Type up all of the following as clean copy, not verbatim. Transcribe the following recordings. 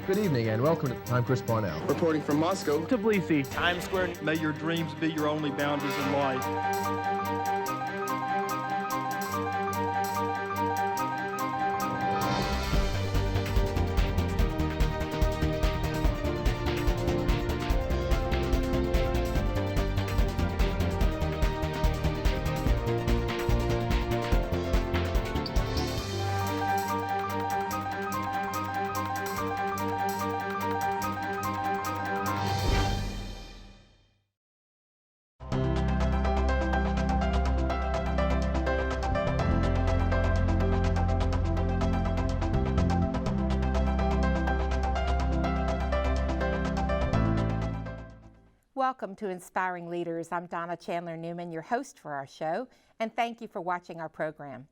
Good evening and welcome to I'm Chris Parnell. Reporting from Moscow. Tbilisi. Times Square. May your dreams be your only boundaries in life. Welcome to Inspiring Leaders. I'm Donna Chandler Newman, your host for our show, and thank you for watching our program.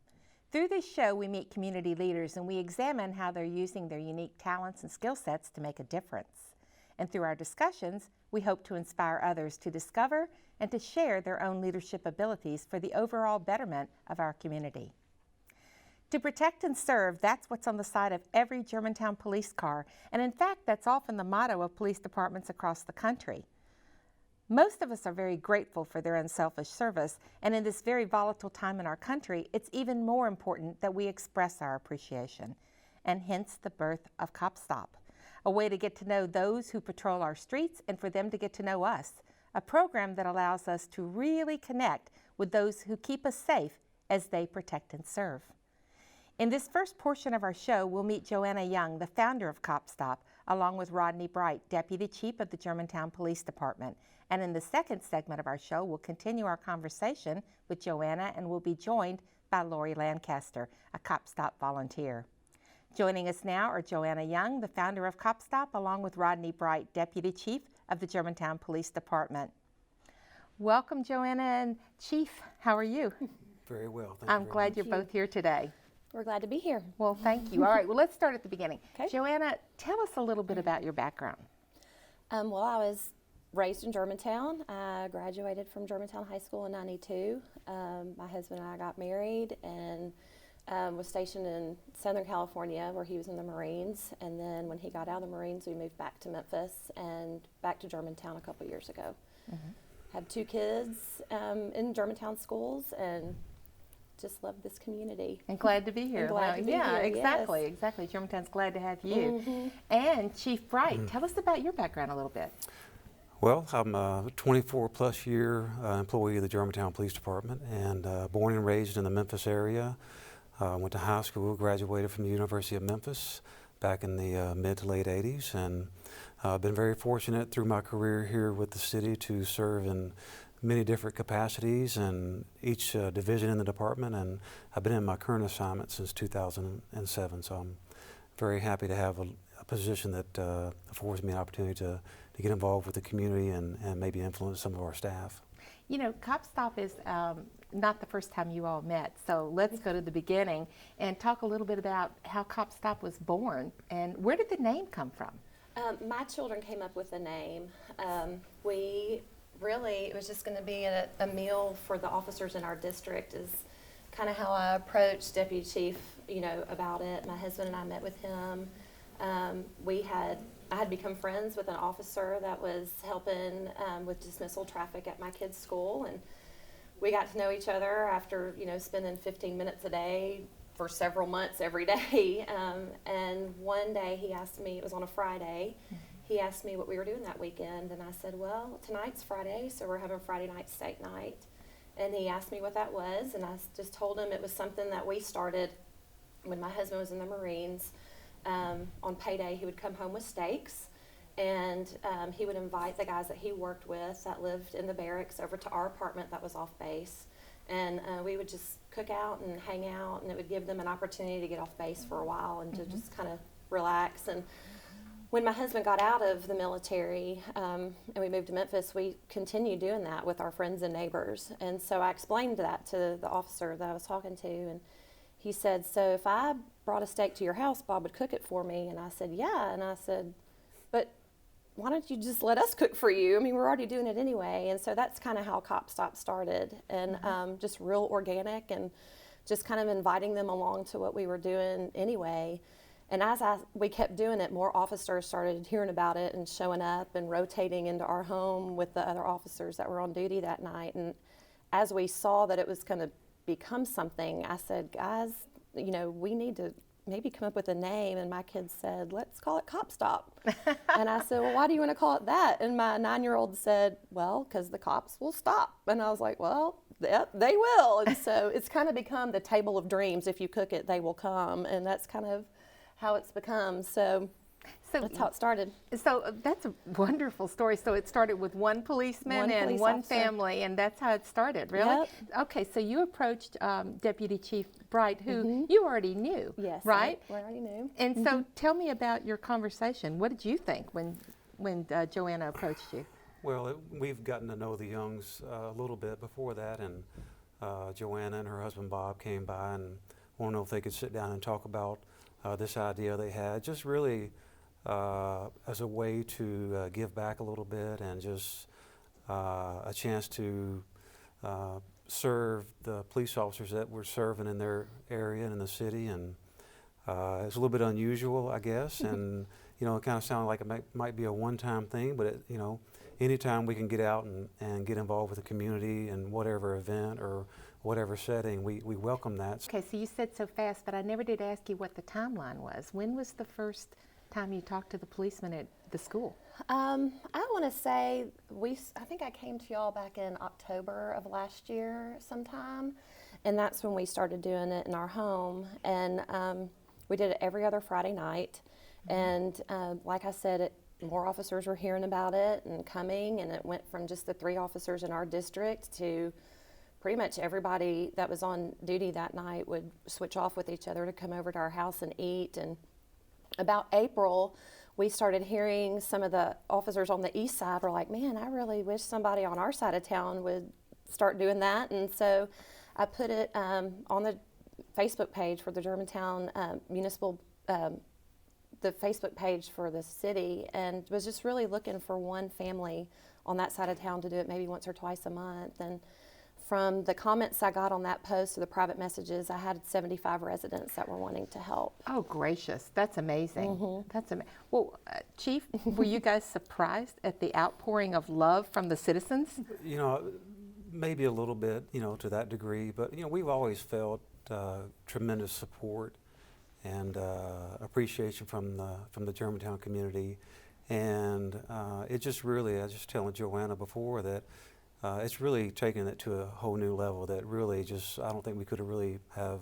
Through this show, we meet community leaders and we examine how they're using their unique talents and skill sets to make a difference. And through our discussions, we hope to inspire others to discover and to share their own leadership abilities for the overall betterment of our community. To protect and serve, that's what's on the side of every Germantown police car, and in fact, that's often the motto of police departments across the country. Most of us are very grateful for their unselfish service, and in this very volatile time in our country, it's even more important that we express our appreciation, and hence the birth of Cop Stop, a way to get to know those who patrol our streets and for them to get to know us, a program that allows us to really connect with those who keep us safe as they protect and serve. In this first portion of our show, we'll meet Joanna Young, the founder of Cop Stop, along with Rodney Bright, Deputy Chief of the Germantown Police Department. And in the second segment of our show, we'll continue our conversation with Joanna and we'll be joined by Lori Lancaster, a Cop Stop volunteer. Joining us now are Joanna Young, the founder of Cop Stop, along with Rodney Bright, Deputy Chief of the Germantown Police Department. Welcome, Joanna and Chief. How are you? Very well. Thank you. I'm glad you're both here today. We're glad to be here. Well, thank you. All right, well, let's start at the beginning. Okay. Joanna, tell us a little bit about your background. Well, I was raised in Germantown. I graduated from Germantown High School in '92. My husband and I got married and was stationed in Southern California where he was in the Marines. And then when he got out of the Marines, we moved back to Memphis and back to Germantown a couple years ago. Have 2 kids in Germantown schools and just love this community. And glad to be here. Glad to be here, exactly. Exactly. Germantown's glad to have you. And Chief Bright, tell us about your background a little bit. Well, I'm a 24-plus year employee of the Germantown Police Department and born and raised in the Memphis area. Went to high school, graduated from the University of Memphis back in the mid to late 80s, and been very fortunate through my career here with the city to serve in many different capacities and each division in the department, and I've been in my current assignment since 2007, so I'm very happy to have a position that affords me an opportunity to get involved with the community and maybe influence some of our staff. You know, Cop Stop is not the first time you all met, so let's go to the beginning and talk a little bit about how Cop Stop was born and where did the name come from? My children came up with the name. It was just going to be a meal for the officers in our district is kind of how I approached Deputy Chief, about it. My husband and I met with him. I had become friends with an officer that was helping with dismissal traffic at my kids' school, and we got to know each other after, spending 15 minutes a day for several months every day. And one day he asked me, it was on a Friday, he asked me what we were doing that weekend, and I said, well, tonight's Friday, so we're having Friday night steak night. And he asked me what that was, and I just told him it was something that we started when my husband was in the Marines. On payday, he would come home with steaks, and he would invite the guys that he worked with that lived in the barracks over to our apartment that was off base. And we would just cook out and hang out, and it would give them an opportunity to get off base for a while and to just kind of relax. And when my husband got out of the military and we moved to Memphis, we continued doing that with our friends and neighbors. And so I explained that to the officer that I was talking to, and he said, so if I brought a steak to your house, Bob would cook it for me. And I said, yeah. And I said, but why don't you just let us cook for you? I mean, we're already doing it anyway. And so that's kind of how Cop Stop started, and just real organic and just kind of inviting them along to what we were doing anyway. And as we kept doing it, more officers started hearing about it and showing up and rotating into our home with the other officers that were on duty that night. And as we saw that it was going to become something, I said, guys, you know, we need to maybe come up with a name. And my kids said, let's call it Cop Stop. And I said, well, why do you want to call it that? And my 9-year-old said, well, because the cops will stop. And I was like, well, yep, they will. And so it's kind of become the table of dreams. If you cook it, they will come. And that's kind of how it's become. So that's how it started. So that's a wonderful story. So it started with one policeman and one family, and that's how it started, really? Yep. Okay, so you approached Deputy Chief Bright, who you already knew, Yes, right? I already knew. And so tell me about your conversation. What did you think when Joanna approached you? Well, we've gotten to know the Youngs a little bit before that, and Joanna and her husband Bob came by and wanted to know if they could sit down and talk about this idea they had, just really as a way to give back a little bit and just a chance to serve the police officers that were serving in their area and in the city. And it's a little bit unusual, I guess, and you know, it kind of sounded like it might be a one-time thing, but you know, anytime we can get out and get involved with the community in whatever event or whatever setting, we welcome that. Okay, so you said so fast, but I never did ask you what the timeline was. When was the first time you talked to the policeman at the school? I want to say I think I came to y'all back in October of last year sometime, and that's when we started doing it in our home. And we did it every other Friday night. And like I said, more officers were hearing about it and coming, and it went from just the 3 officers in our district to pretty much everybody that was on duty that night would switch off with each other to come over to our house and eat. And about April, we started hearing some of the officers on the east side were like, man, I really wish somebody on our side of town would start doing that. And so I put it on the Facebook page for the Germantown municipal, the Facebook page for the city, and was just really looking for one family on that side of town to do it maybe once or twice a month. And from the comments I got on that post or the private messages, I had 75 residents that were wanting to help. Oh, gracious. That's amazing. That's amazing. Well, Chief, were you guys surprised at the outpouring of love from the citizens? You know, maybe a little bit, you know, to that degree, but, you know, we've always felt tremendous support and appreciation from the Germantown community. And it just really, I was just telling Joanna before that it's really taken it to a whole new level that really just, I don't think we could have really have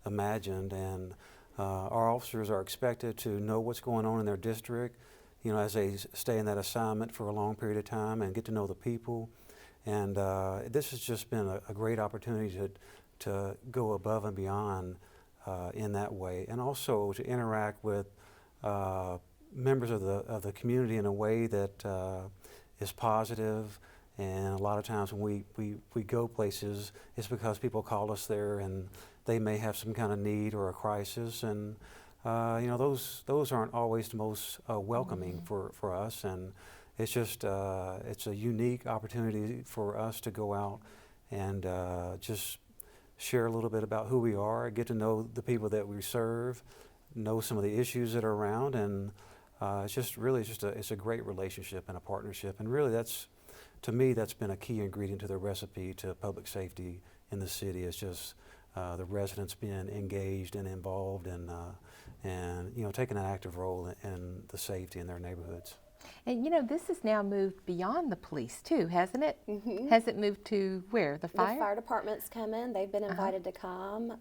imagined. And our officers are expected to know what's going on in their district, you know, as they stay in that assignment for a long period of time and get to know the people. And this has just been a great opportunity to go above and beyond in that way, and also to interact with members of the community in a way that is positive. And a lot of times when we go places, it's because people call us there and they may have some kind of need or a crisis, and you know, those aren't always the most welcoming for us. And it's just it's a unique opportunity for us to go out and just share a little bit about who we are, get to know the people that we serve, know some of the issues that are around, and it's just really it's a great relationship and a partnership. And really, to me, that's been a key ingredient to the recipe to public safety in the city. It's just the residents being engaged and involved, and you know, taking an active role in the safety in their neighborhoods. And you know, this has now moved beyond the police too, hasn't it? Has it moved to where? The fire? The fire department's come in. They've been invited to come.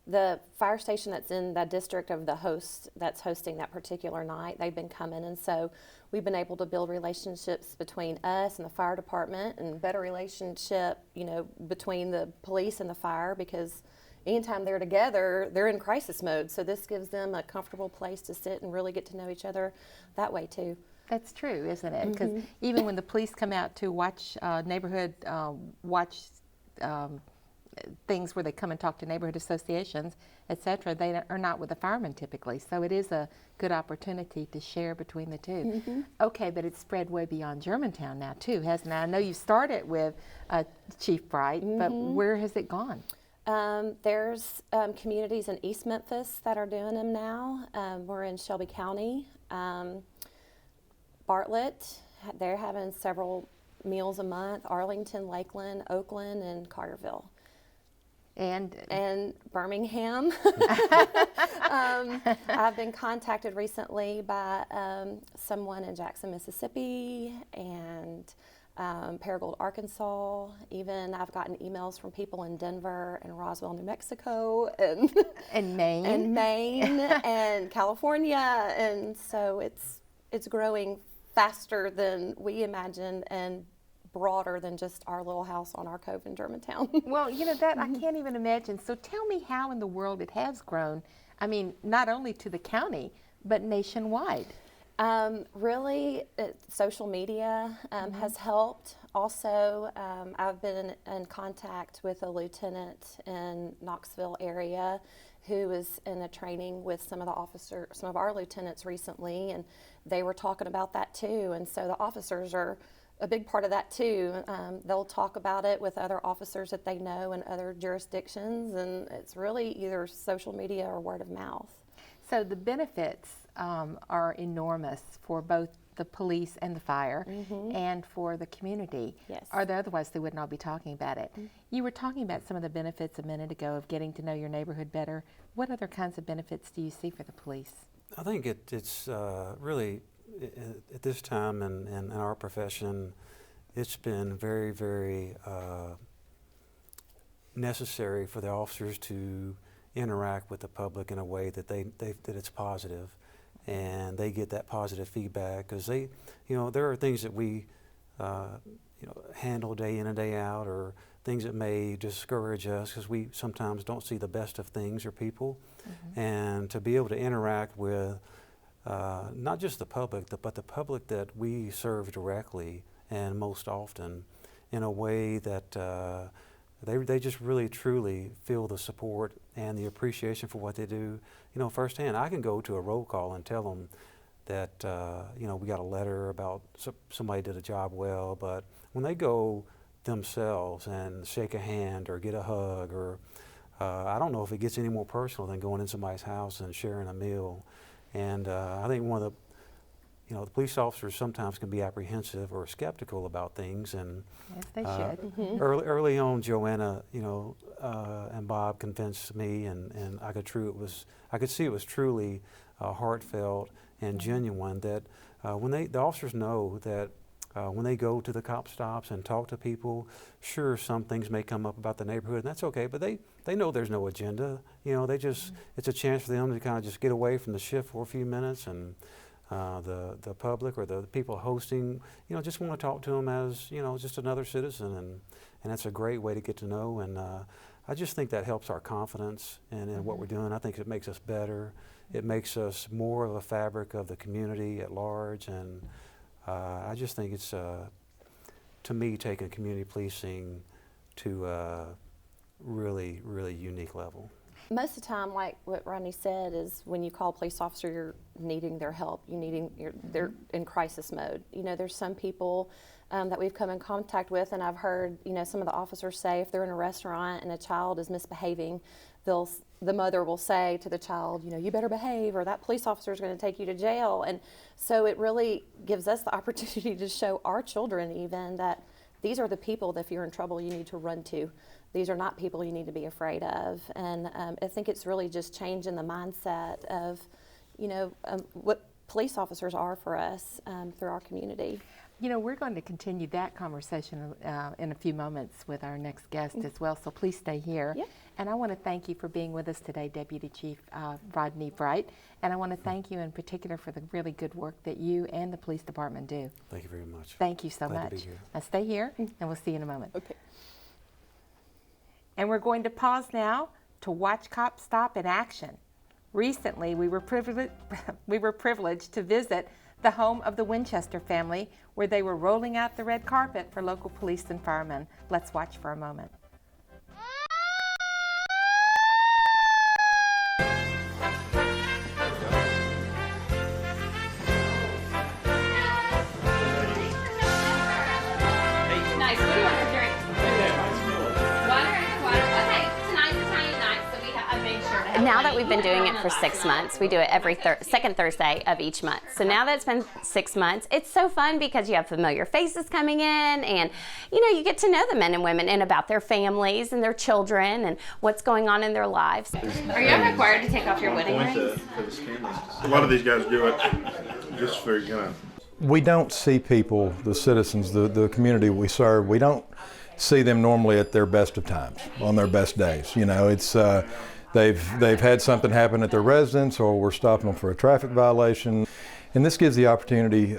The fire station that's in the district of the host that's hosting that particular night, they've been coming, and so we've been able to build relationships between us and the fire department, and better relationship, you know, between the police and the fire, because anytime they're together, they're in crisis mode. So this gives them a comfortable place to sit and really get to know each other that way too. That's true, isn't it? Because even when the police come out to watch neighborhood things where they come and talk to neighborhood associations, etc., they are not with the firemen typically. So it is a good opportunity to share between the two. Okay, but it's spread way beyond Germantown now too, hasn't it? I know you started with Chief Bright, but where has it gone? There's communities in East Memphis that are doing them now. We're in Shelby County. Bartlett, they're having several meals a month. Arlington, Lakeland, Oakland, and Carterville. And Birmingham. I've been contacted recently by someone in Jackson, Mississippi, and Paragould, Arkansas. Even I've gotten emails from people in Denver and Roswell, New Mexico, and Maine, and California, and so it's growing faster than we imagined and broader than just our little house on our cove in Germantown. Well, you know, that I can't even imagine. So tell me how in the world it has grown. I mean, not only to the county, but nationwide. Really, social media has helped. Also, I've been in contact with a lieutenant in Knoxville area who was in a training with some of our lieutenants recently, and they were talking about that too. And so the officers are a big part of that too. They'll talk about it with other officers that they know in other jurisdictions, and it's really either social media or word of mouth. So the benefits are enormous for both the police and the fire, and for the community. Yes. Otherwise they wouldn't all be talking about it. You were talking about some of the benefits a minute ago of getting to know your neighborhood better. What other kinds of benefits do you see for the police? I think it's really, at this time in our profession, it's been very, very necessary for the officers to interact with the public in a way that that it's positive, and they get that positive feedback, because there are things that we handle day in and day out, or things that may discourage us because we sometimes don't see the best of things or people, and to be able to interact with not just the public, but the public that we serve directly and most often, in a way that they just really truly feel the support and the appreciation for what they do, firsthand. I can go to a roll call and tell them that we got a letter about somebody did a job well, but when they go themselves and shake a hand or get a hug, or I don't know if it gets any more personal than going in somebody's house and sharing a meal. And I think one of the police officers sometimes can be apprehensive or skeptical about things, and Yes, they should. early on, Joanna, and Bob convinced me, and I could see it was truly heartfelt and genuine. That when the officers know that when they go to the cop stops and talk to people, sure, some things may come up about the neighborhood, and that's okay, but they know there's no agenda. It's a chance for them to kind of just get away from the shift for a few minutes, and the public or the people hosting, just want to talk to them as, just another citizen, and that's a great way to get to know. And I just think that helps our confidence in what we're doing. I think it makes us better. It makes us more of a fabric of the community at large, and I just think it's, to me, taking community policing to a really, really unique level. Most of the time, like what Rodney said, is when you call a police officer, you're needing their help. They're in crisis mode. There's some people that we've come in contact with, and I've heard, some of the officers say if they're in a restaurant and a child is misbehaving, the mother will say to the child, you better behave, or that police officer is going to take you to jail. And so it really gives us the opportunity to show our children even that these are the people that if you're in trouble, you need to run to. These are not people you need to be afraid of. And I think it's really just changing the mindset of, what police officers are for us through our community. We're going to continue that conversation in a few moments with our next guest as well, so please stay here. Yep. And I want to thank you for being with us today, Deputy Chief Rodney Bright, and I want to thank you in particular for the really good work that you and the police department do. Thank you very much. Thank you so Glad much. to be here. Now stay here, and we'll see you in a moment. Okay. And we're going to pause now to watch Cop Stop in action. Recently, we were privileged to visit the home of the Winchester family, where they were rolling out the red carpet for local police and firemen. Let's watch for a moment. Nice. What do you want for drink? Water? Water. Okay. Tonight we've been doing it for 6 months. We do it every second Thursday of each month. So now that it's been 6 months, it's so fun because you have familiar faces coming in, and you get to know the men and women and about their families and their children and what's going on in their lives. Are you required to take off your wedding rings? A lot of these guys do it just for We don't see people, the citizens, the community we serve, we don't see them normally at their best of times, on their best days. It's they've had something happen at their residence, or we're stopping them for a traffic violation. And this gives the opportunity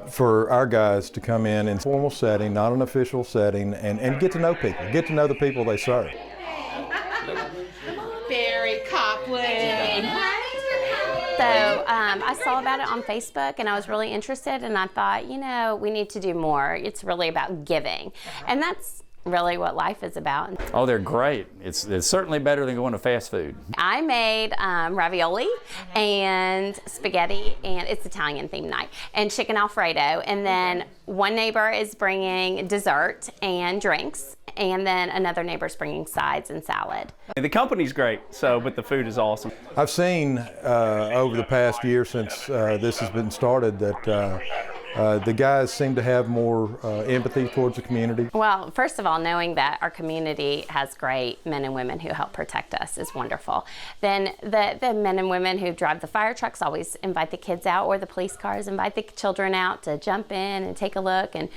for our guys to come in a formal setting, not an official setting, and get to know people, get to know the people they serve. Barry Copland. So I saw about it on Facebook, and I was really interested, and I thought, we need to do more. It's really about giving, and that's really what life is about. Oh, they're great. It's certainly better than going to fast food. I made ravioli and spaghetti, and it's Italian themed night, and chicken Alfredo, and then one neighbor is bringing dessert and drinks, and then another neighbor's bringing sides and salad. The company's great, but the food is awesome. I've seen over the past year since this has been started that the guys seem to have more empathy towards the community. Well, first of all, knowing that our community has great men and women who help protect us is wonderful. Then the men and women who drive the fire trucks always invite the kids out, or the police cars invite the children out to jump in and take a look and,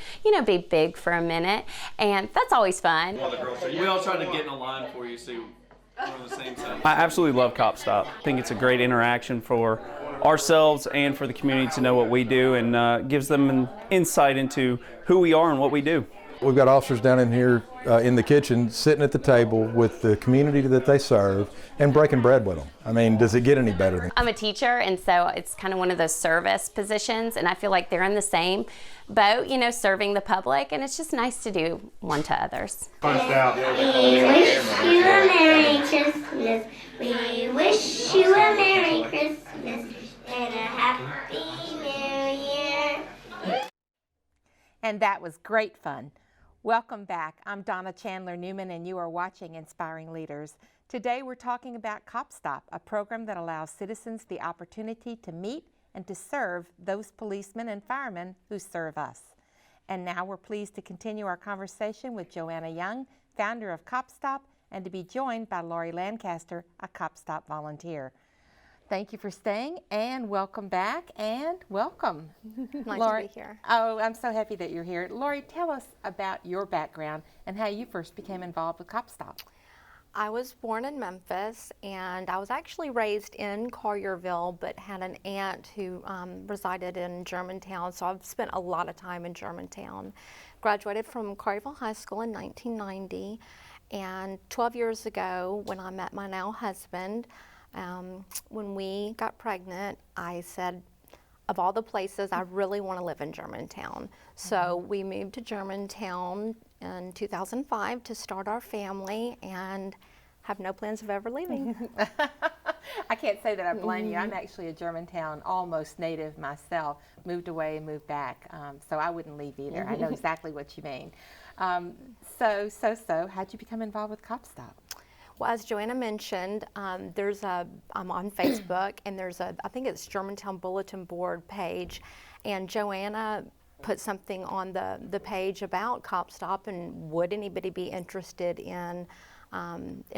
be big for a minute. And that's always fun. We all try to get in a line for you, so we're on the same side. I absolutely love Cop Stop. I think it's a great interaction for ourselves and for the community to know what we do, and gives them an insight into who we are and what we do. We've got officers down in here in the kitchen sitting at the table with the community that they serve and breaking bread with them. I mean, does it get any better than that? I'm a teacher, and so it's kind of one of those service positions, and I feel like they're in the same boat, serving the public, and it's just nice to do one to others. punched out. We wish you a Merry Christmas. We wish you a Merry Christmas and a Happy New Year. And that was great fun. Welcome back. I'm Donna Chandler Newman, and you are watching Inspiring Leaders. Today we're talking about Cop Stop, a program that allows citizens the opportunity to meet and to serve those policemen and firemen who serve us. And now we're pleased to continue our conversation with Joanna Young, founder of Cop Stop, and to be joined by Lori Lancaster, a Cop Stop volunteer. Thank you for staying, and welcome back, and welcome. Nice Lori, to be here. Oh, I'm so happy that you're here. Lori, tell us about your background and how you first became involved with Cop Stop. I was born in Memphis, and I was actually raised in Collierville, but had an aunt who resided in Germantown, so I've spent a lot of time in Germantown. Graduated from Collierville High School in 1990, and 12 years ago, when I met my now husband, when we got pregnant, I said, of all the places, I really want to live in Germantown. So we moved to Germantown in 2005 to start our family, and have no plans of ever leaving. I can't say that I blame you. I'm actually a Germantown almost native myself. Moved away and moved back, so I wouldn't leave either. I know exactly what you mean. So, how'd you become involved with Cop Stop? Well, as Joanna mentioned, I'm on Facebook, and there's I think it's Germantown Bulletin Board page, and Joanna put something on the page about Cop Stop, and would anybody be interested in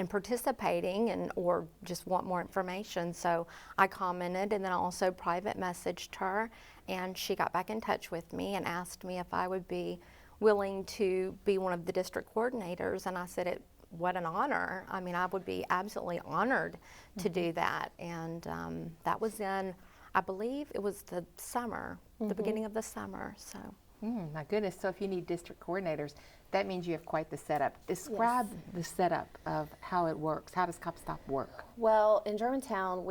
participating or just want more information. So I commented, and then I also private messaged her, and she got back in touch with me and asked me if I would be willing to be one of the district coordinators, and I said what an honor. I mean, I would be absolutely honored to do that. And that was in, I believe it was the summer, the beginning of the summer. So. My goodness, so if you need district coordinators, that means you have quite the setup. Describe the setup of how it works. How does Cop Stop work? Well, in Germantown,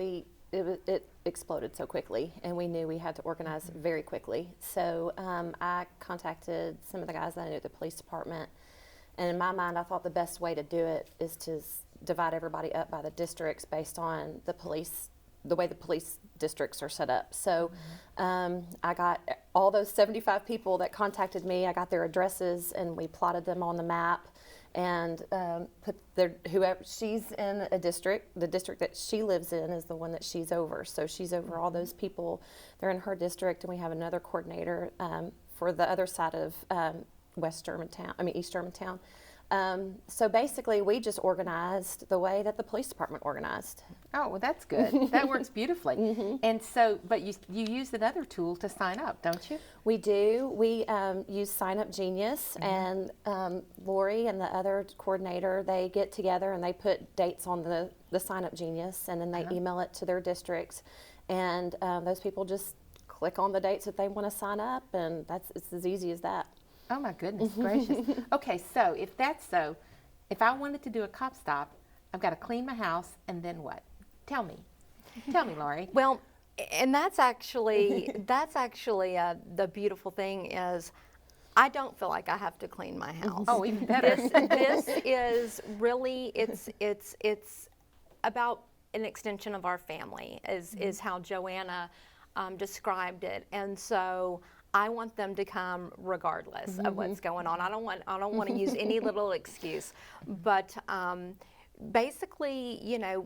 it exploded so quickly, and we knew we had to organize very quickly. So I contacted some of the guys that I knew at the police department. And in my mind, I thought the best way to do it is to divide everybody up by the districts based on the way the police districts are set up. So I got all those 75 people that contacted me, I got their addresses, and we plotted them on the map. and put whoever she's in a district. The district that she lives in is the one that she's over. So she's over all those people. They're in her district, and we have another coordinator for the other side of East Germantown. So basically, we just organized the way that the police department organized. Oh, well, that's good. That works beautifully. And so, but you use another tool to sign up, don't you? We do. We use Sign Up Genius, and Lori and the other coordinator, they get together and they put dates on the Sign Up Genius, and then they email it to their districts, and those people just click on the dates that they want to sign up, and it's as easy as that. Oh my goodness gracious. Okay, so if that's so, if I wanted to do a cop stop, I've got to clean my house, and then what? Tell me, Lori. Well, and that's actually the beautiful thing is, I don't feel like I have to clean my house. Oh, even better. This is really it's about an extension of our family, is how Joanna described it, and so I want them to come regardless of what's going on. I don't want to use any little excuse, but basically, you know,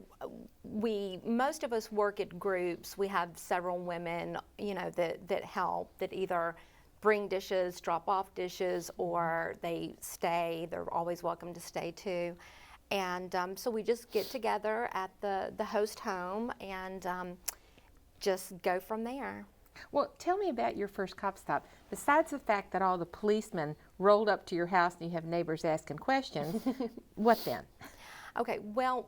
most of us work at groups. We have several women, you know, that help, that either bring dishes, drop off dishes, or they stay. They're always welcome to stay too. And so we just get together at the host home and just go from there. Well, tell me about your first cop stop. Besides the fact that all the policemen rolled up to your house and you have neighbors asking questions, what then? Okay, well,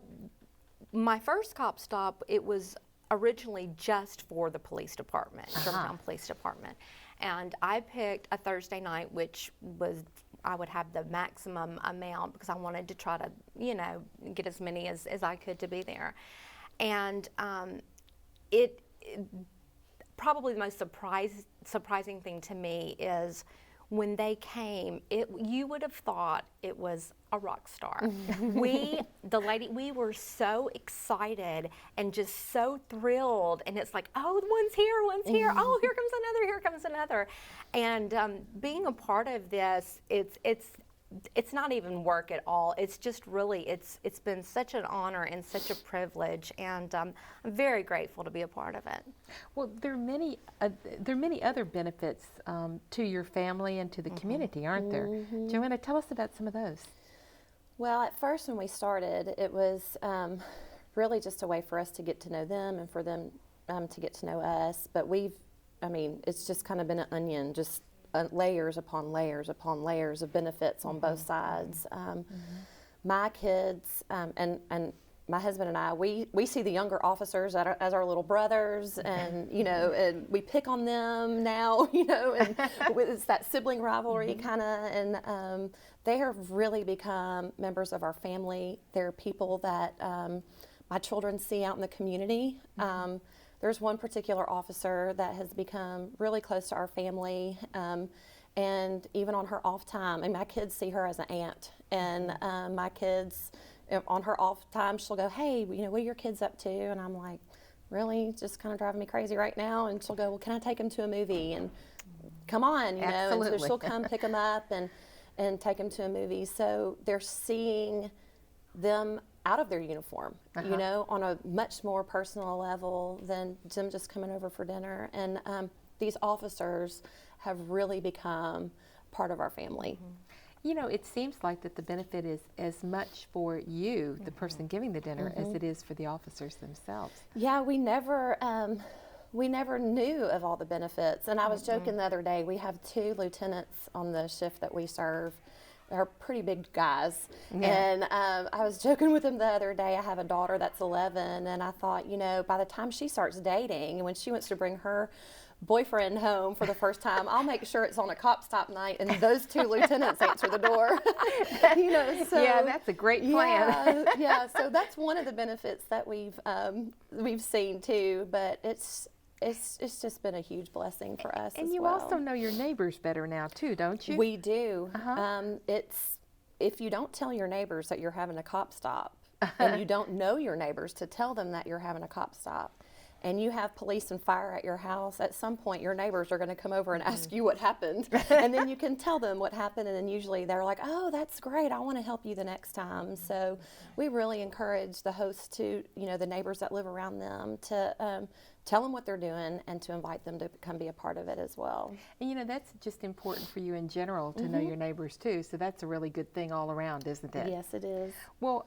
my first cop stop, it was originally just for the police department, Germantown Police Department. And I picked a Thursday night, which was, I would have the maximum amount because I wanted to try to, you know, get as many as I could to be there. And probably the most surprising thing to me is when they came, you would have thought it was a rock star. We were so excited and just so thrilled, and it's like, oh, one's here, oh, here comes another. And being a part of this, it's not even work at all. It's just really, it's been such an honor and such a privilege, and I'm very grateful to be a part of it. Well, there are many other benefits to your family and to the community, aren't there? Joanna, tell us about some of those. Well, at first when we started, it was really just a way for us to get to know them and for them to get to know us. But it's just kind of been an onion, just layers upon layers upon layers of benefits on both sides. My kids and my husband and I, we see the younger officers as our little brothers, and you know, and we pick on them now, you know, and it's that sibling rivalry kind of, and they have really become members of our family. They're people that my children see out in the community. There's one particular officer that has become really close to our family, and even on her off time, and my kids see her as an aunt, and my kids, on her off time, she'll go, hey, you know, what are your kids up to? And I'm like, really? Just kind of driving me crazy right now? And she'll go, well, can I take them to a movie? And come on, you know, and so she'll come pick them up and take them to a movie. So they're seeing them out of their uniform, you know, on a much more personal level than them just coming over for dinner. And these officers have really become part of our family. You know, it seems like that the benefit is as much for you, the person giving the dinner, as it is for the officers themselves. Yeah, we never knew of all the benefits. And I was joking the other day, we have 2 lieutenants on the shift that we serve. They're pretty big guys. And I was joking with them the other day. I have a daughter that's 11, and I thought, you know, by the time she starts dating, and when she wants to bring her boyfriend home for the first time, I'll make sure it's on a cop stop night and those 2 lieutenants answer the door. You know, so yeah, that's a great plan. Yeah, so that's one of the benefits that we've seen too, but it's just been a huge blessing for us. And you also know your neighbors better now too, don't you? We do. It's, if you don't tell your neighbors that you're having a cop stop, and you don't know your neighbors to tell them that you're having a cop stop, and you have police and fire at your house, at some point your neighbors are going to come over and ask you what happened. And then you can tell them what happened, and then usually they're like, oh, that's great, I want to help you the next time. So we really encourage the hosts to, the neighbors that live around them to tell them what they're doing and to invite them to come be a part of it as well. And that's just important for you in general to know your neighbors too, so that's a really good thing all around, isn't it? Yes, it is. Well,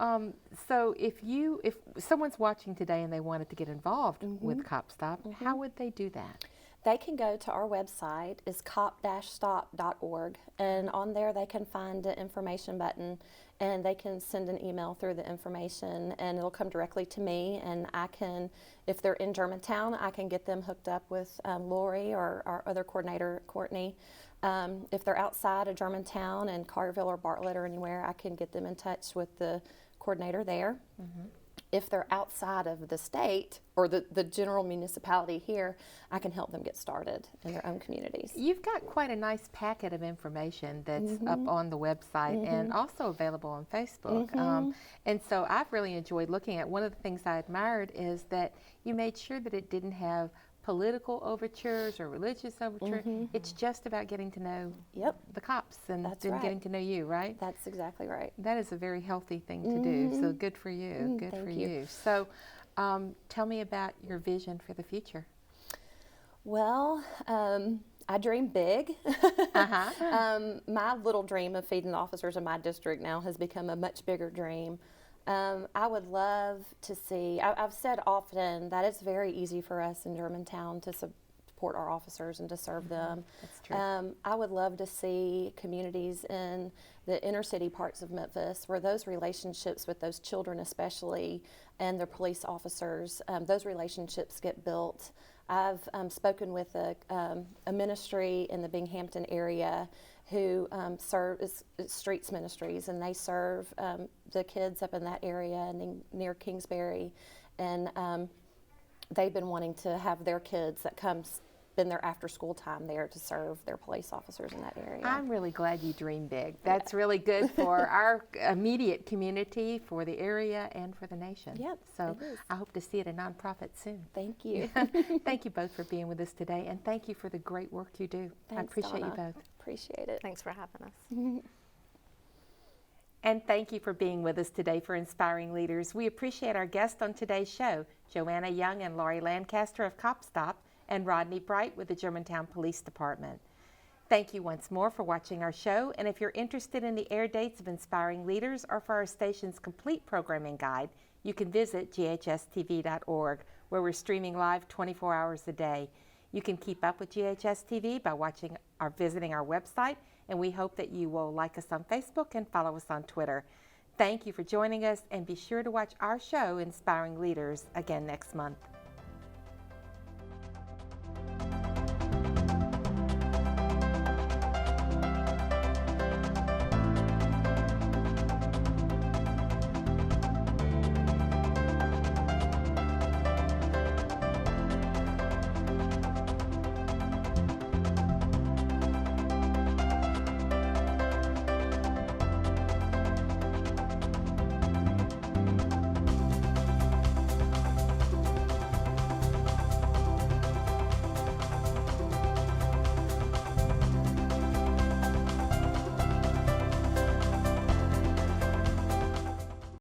so if someone's watching today and they wanted to get involved with Cop Stop, how would they do that? They can go to our website, is cop-stop.org, and on there they can find the information button, and they can send an email through the information, and it'll come directly to me, and I can, if they're in Germantown, I can get them hooked up with Lori or our other coordinator, Courtney. If they're outside of Germantown and Carterville or Bartlett or anywhere, I can get them in touch with the coordinator there. If they're outside of the state or the general municipality here, I can help them get started in their own communities. You've got quite a nice packet of information that's up on the website and also available on Facebook. And so I've really enjoyed looking at. One of the things I admired is that you made sure that it didn't have political overtures or religious overtures. It's just about getting to know the cops and then getting to know you, right? That's exactly right. That is a very healthy thing to do, so good for you. Good for you. So tell me about your vision for the future. Well, I dream big. My little dream of feeding the officers in my district now has become a much bigger dream. I would love to see, I've said often that it's very easy for us in Germantown to support our officers and to serve them. That's true. I would love to see communities in the inner city parts of Memphis where those relationships with those children especially and their police officers, those relationships get built. I've spoken with a ministry in the Binghamton area who serve Streets Ministries, and they serve the kids up in that area and near Kingsbury, and they've been wanting to have their kids that spend their after school time there to serve their police officers in that area. I'm really glad you dream big. That's really good for our immediate community, for the area, and for the nation. Yep, so I hope to see it a nonprofit soon. Thank you. Thank you both for being with us today, and thank you for the great work you do. Thanks, I appreciate Donna. you both. Appreciate it. Thanks for having us. And thank you for being with us today for Inspiring Leaders. We appreciate our guests on today's show, Joanna Young and Lori Lancaster of Cop Stop, and Rodney Bright with the Germantown Police Department. Thank you once more for watching our show, and if you're interested in the air dates of Inspiring Leaders or for our station's complete programming guide, you can visit GHS-TV.org, where we're streaming live 24 hours a day. You can keep up with GHS-TV by watching or visiting our website, and we hope that you will like us on Facebook and follow us on Twitter. Thank you for joining us, and be sure to watch our show, Inspiring Leaders, again next month.